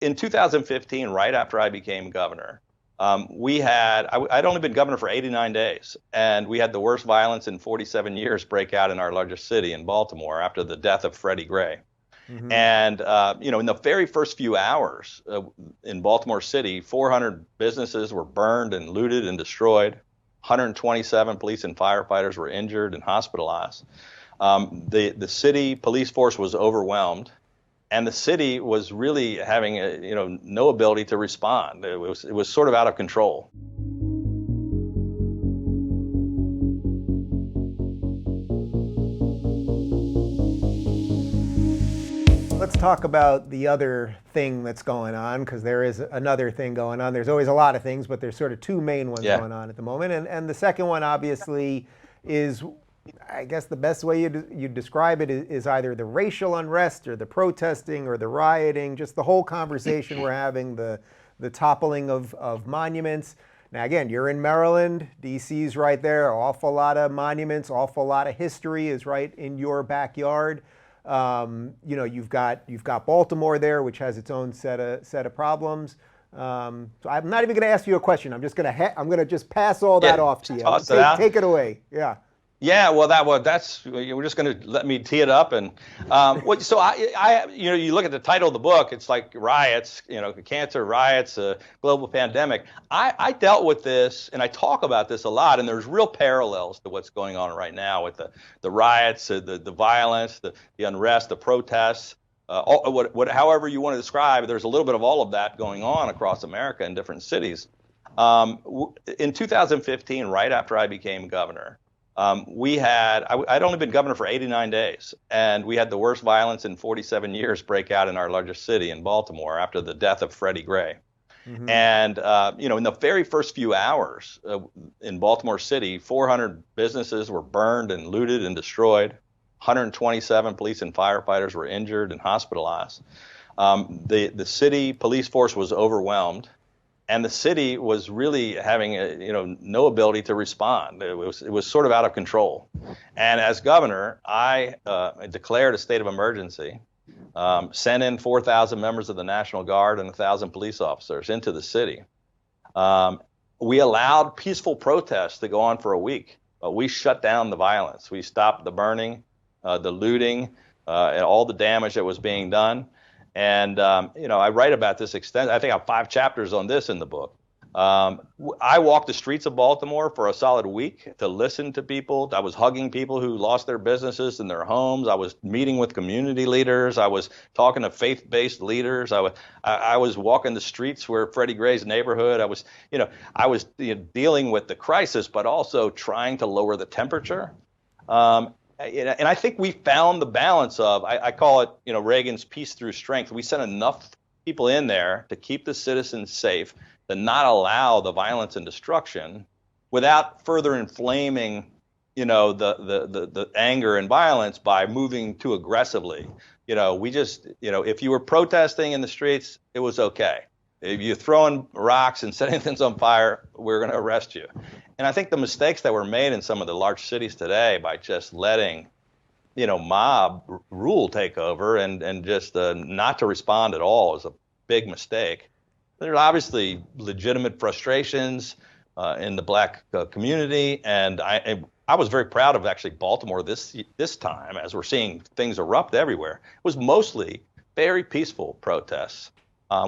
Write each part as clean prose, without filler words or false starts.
In 2015, right after I became governor, I'd only been governor for 89 days, and we had the worst violence in 47 years break out in our largest city in Baltimore after the death of Freddie Gray. Hmm. And, in the very first few hours in Baltimore City, 400 businesses were burned and looted and destroyed. 127 police and firefighters were injured and hospitalized. The city police force was overwhelmed, and the city was really having no ability to respond. It was sort of out of control. Let's talk about the other thing that's going on, because there is another thing going on. There's always a lot of things, but there's sort of two main ones Yeah. going on at the moment. And the second one, obviously, is, I guess the best way you describe it is either the racial unrest or the protesting or the rioting, just the whole conversation we're having, the toppling of monuments. Now, again, you're in Maryland, DC's right there, awful lot of monuments, awful lot of history is right in your backyard. You've got Baltimore there, which has its own set of problems. So I'm not even going to ask you a question. I'm going to just pass all that off to you. Toss it out. Take it away. Yeah. Yeah, well, that's we're just going to let me tee it up, and so you look at the title of the book, it's like riots, cancer, riots, global pandemic. I dealt with this, and I talk about this a lot, and there's real parallels to what's going on right now with the riots, the violence, the unrest, the protests, however you want to describe. There's a little bit of all of that going on across America in different cities. In 2015, right after I became governor. I'd only been governor for 89 days, and we had the worst violence in 47 years break out in our largest city in Baltimore after the death of Freddie Gray. Mm-hmm. And, in the very first few hours in Baltimore City, 400 businesses were burned and looted and destroyed. 127 police and firefighters were injured and hospitalized. The city police force was overwhelmed. And the city was really having no ability to respond. It was sort of out of control. And as governor, I declared a state of emergency, sent in 4,000 members of the National Guard and 1,000 police officers into the city. We allowed peaceful protests to go on for a week, but we shut down the violence. We stopped the burning, the looting, and all the damage that was being done. And, I write about this extent. I think I have 5 chapters on this in the book. I walked the streets of Baltimore for a solid week to listen to people. I was hugging people who lost their businesses and their homes. I was meeting with community leaders. I was talking to faith-based leaders. I was walking the streets where Freddie Gray's neighborhood. I was dealing with the crisis, but also trying to lower the temperature. And I think we found the balance of, I call it, Reagan's peace through strength. We sent enough people in there to keep the citizens safe, to not allow the violence and destruction without further inflaming, the anger and violence by moving too aggressively. We just, if you were protesting in the streets, it was okay. If you're throwing rocks and setting things on fire, we're going to arrest you. And I think the mistakes that were made in some of the large cities today by just letting, mob rule take over and just not to respond at all is a big mistake. There's obviously legitimate frustrations in the Black community, and I was very proud of actually Baltimore this time, as we're seeing things erupt everywhere. It was mostly very peaceful protests.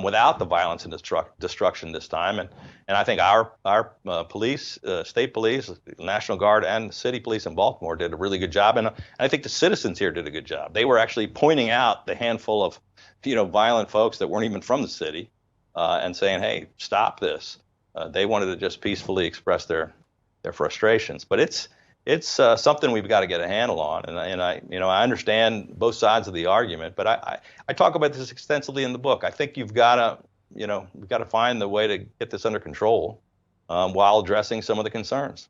Without the violence and destruction this time. And I think our police, state police, National Guard, and city police in Baltimore did a really good job. And I think the citizens here did a good job. They were actually pointing out the handful of, violent folks that weren't even from the city and saying, hey, stop this. They wanted to just peacefully express their frustrations. But it's something we've got to get a handle on, and I understand both sides of the argument, but I talk about this extensively in the book. I think we've got to find the way to get this under control while addressing some of the concerns.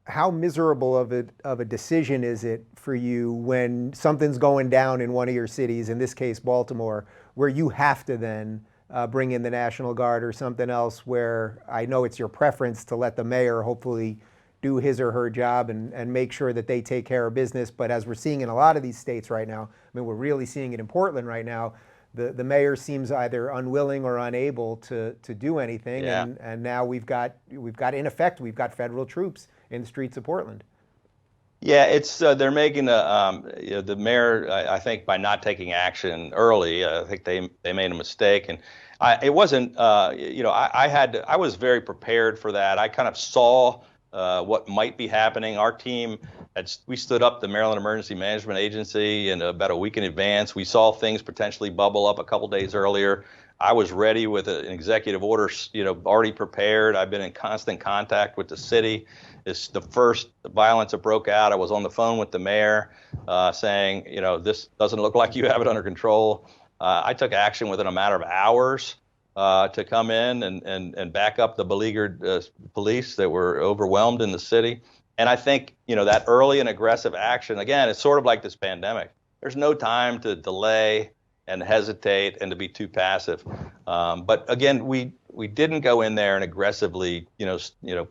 How miserable of a decision is it for you when something's going down in one of your cities, in this case Baltimore, where you have to then bring in the National Guard or something else, where I know it's your preference to let the mayor hopefully do his or her job and make sure that they take care of business. But as we're seeing in a lot of these states right now, I mean, we're really seeing it in Portland right now, the mayor seems either unwilling or unable to do anything, Yeah. and now we've got in effect we've got federal troops in the streets of Portland. Yeah, it's they're making the mayor. I think by not taking action early, I think they made a mistake, and it wasn't. I was very prepared for that. I kind of saw what might be happening. Our team we stood up the Maryland Emergency Management Agency in about a week in advance. We saw things potentially bubble up a couple days earlier. I was ready with an executive order, already prepared. I've been in constant contact with the city. It's the first violence that broke out. I was on the phone with the mayor saying, this doesn't look like you have it under control. I took action within a matter of hours to come in and back up the beleaguered police that were overwhelmed in the city. And I think, that early and aggressive action, again, it's sort of like this pandemic. There's no time to delay and hesitate and to be too passive. But again, we didn't go in there and aggressively,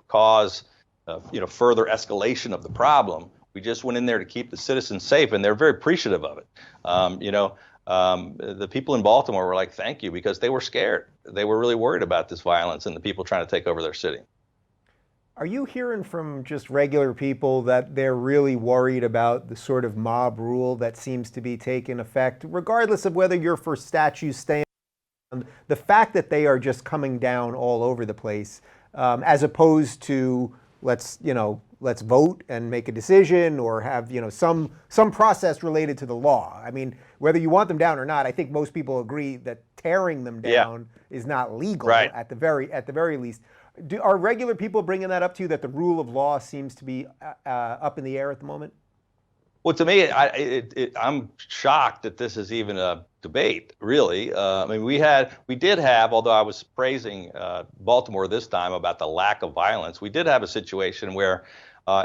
cause further escalation of the problem. We just went in there to keep the citizens safe, and they're very appreciative of it. The people in Baltimore were like, thank you, because they were scared. They were really worried about this violence and the people trying to take over their city. Are you hearing from just regular people that they're really worried about the sort of mob rule that seems to be taking effect, regardless of whether you're for statues staying on, the fact that they are just coming down all over the place, as opposed to let's vote and make a decision or have, some process related to the law. I mean, whether you want them down or not, I think most people agree that tearing them down is not legal, right, at the very least. Are regular people bringing that up to you, that the rule of law seems to be up in the air at the moment? Well, to me, I'm shocked that this is even a debate, really. I mean, we did have, although I was praising Baltimore this time about the lack of violence, we did have a situation where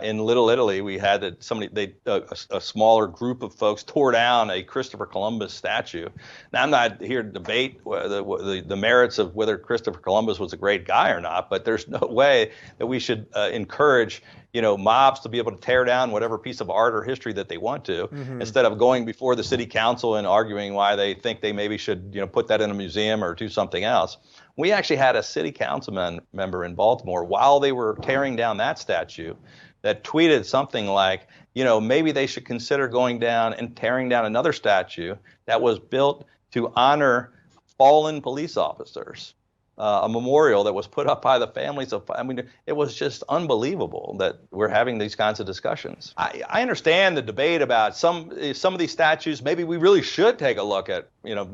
in Little Italy, we had a smaller group of folks tore down a Christopher Columbus statue. Now, I'm not here to debate the merits of whether Christopher Columbus was a great guy or not, but there's no way that we should encourage mobs to be able to tear down whatever piece of art or history that they want to, instead of going before the city council and arguing why they think they maybe should put that in a museum or do something else. We actually had a city councilman member in Baltimore, while they were tearing down that statue, that tweeted something like, maybe they should consider going down and tearing down another statue that was built to honor fallen police officers, a memorial that was put up by the families of. I mean, it was just unbelievable that we're having these kinds of discussions. I understand the debate about some of these statues. Maybe we really should take a look at,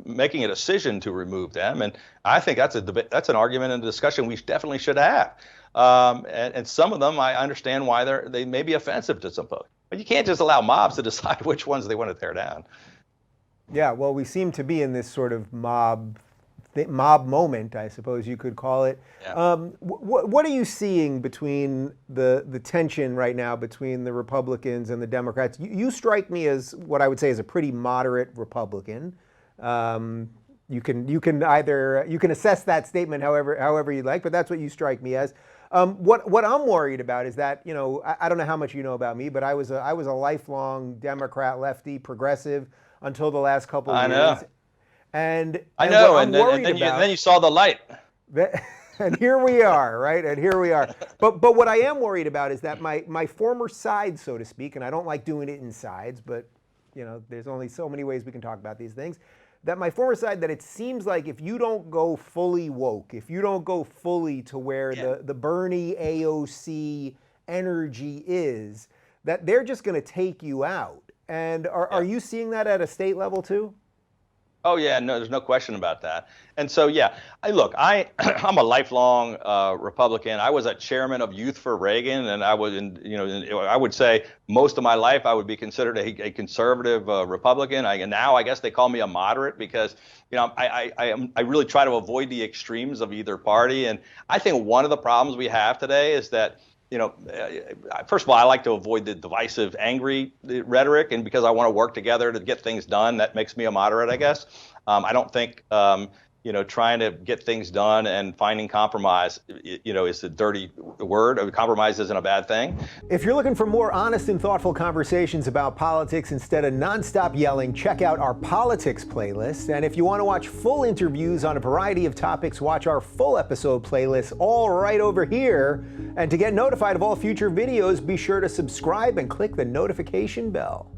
making a decision to remove them. And I think that's an argument and a discussion we definitely should have. And some of them, I understand why they may be offensive to some folks. But you can't just allow mobs to decide which ones they want to tear down. Yeah, well, we seem to be in this sort of mob moment, I suppose you could call it. Yeah. What are you seeing between the tension right now between the Republicans and the Democrats? You strike me as what I would say is a pretty moderate Republican. You can assess that statement however you like, but that's what you strike me as. What I'm worried about is that, I don't know how much you know about me, but I was a lifelong Democrat, lefty, progressive until the last couple of years. I know. And then you saw the light. And here we are, right? And here we are. But what I am worried about is that my former side, so to speak, and I don't like doing it in sides, but there's only so many ways we can talk about these things. That my former side, that it seems like if you don't go fully woke, if you don't go fully to where the Bernie AOC energy is, that they're just going to take you out. And are you seeing that at a state level too? Oh yeah, no, there's no question about that. And so I'm a lifelong Republican. I was a chairman of Youth for Reagan, and I was I would say most of my life I would be considered a conservative Republican. Now I guess they call me a moderate because I really try to avoid the extremes of either party. And I think one of the problems we have today is that first of all, I like to avoid the divisive, angry rhetoric, and because I want to work together to get things done, that makes me a moderate, I guess. I don't think, trying to get things done and finding compromise, is the dirty word. Compromise isn't a bad thing. If you're looking for more honest and thoughtful conversations about politics instead of nonstop yelling, check out our politics playlist. And if you want to watch full interviews on a variety of topics, watch our full episode playlist, all right over here. And to get notified of all future videos, be sure to subscribe and click the notification bell.